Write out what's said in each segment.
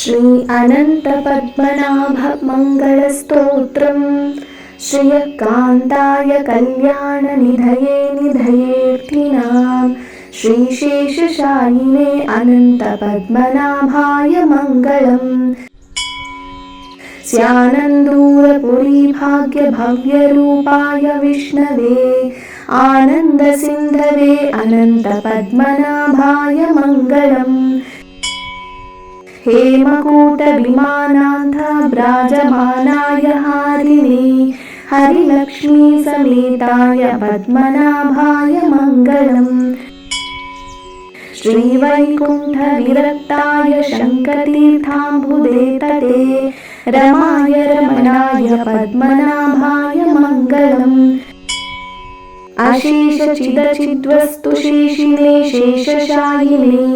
श्री अनन्तपद्मनाभ मङ्गलस्तोत्रम् श्रियकान्ताय कल्याणनिधये निधयेऽर्थिनां श्रीशेषशायिने अनन्तपद्मनाभाय मङ्गलम्। स्यानन्दूरपुरी भाग्यभव्यरूपाय विष्णवे आनन्दसिन्धवे अनन्तपद्मनाभाय मङ्गलम्। हेमकूटविमानान्ध व्राजमानाय हारिणे हरिलक्ष्मी समेताय पद्मनाभाय मङ्गलम्। श्रीवैकुण्ठविरक्ताय शङ्खतीर्थाम्बुदे तटे रमाय रमणाय पद्मनाभाय मङ्गलम्। अशेषचिदचिद्वस्तु शेषिने शेषशायिने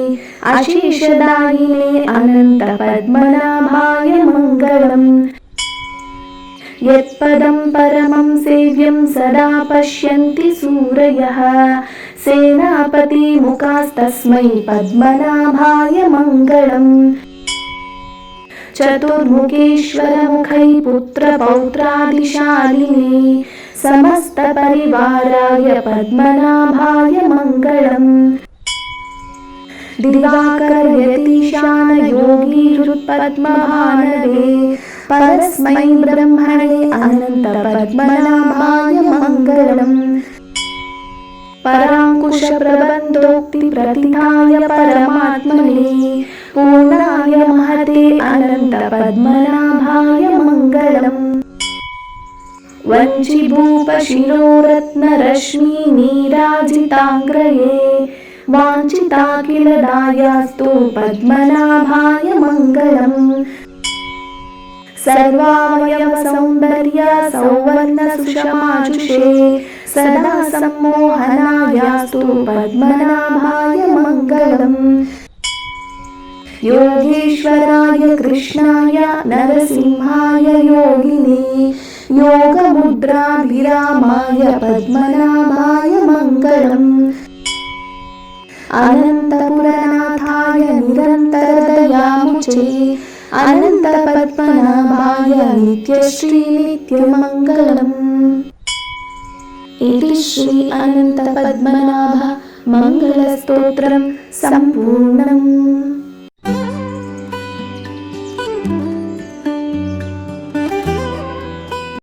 अशेषदायिने अनन्तपद्मनाभाय मङ्गलम्। यत्पदं परमं सेव्यं सदा पश्यन्ति सूरयः सेनापतिमुखास्तस्मै पद्मनाभाय मङ्गलम्। चतुर्मुखेश्वरमुखै पुत्रपौत्रादिशालिने समस्तपरिवाराय पद्मनाभाय मङ्गलम्। दिवाकरयतीशानयोगीरुत्पद्मभानवे परस्मै ब्रह्मणे अनन्तपद्मनाभाय मङ्गलम्। पराङ्कुशप्रबन्धोक्तिप्रतिथाय परमात्मने पूर्णाय महते अनन्तपद्मनाभाय मङ्गलम्। वञ्चिभूपशिरोरत्नरश्मी नीराजिताङ्ग्रये वाञ्छिताखिलदायास्तु पद्मनाभाय मङ्गलम्। सर्वावयवसौन्दर्य सौवर्णसुषमाजुषे सदा सम्मोहनायास्तु पद्मनाभाय मङ्गलम्। योगेश्वराय कृष्णाय नरसिंहाय योगिने योगमुद्राभिरामाय पद्मनाभाय मङ्गलम्। अनन्तपुरनाथाय निरन्तरदयामुचे अनन्तपद्मनाभाय नित्यश्री नित्यमङ्गलम्। इति श्री अनन्तपद्मनाभ मङ्गलस्तोत्रं सम्पूर्णम्।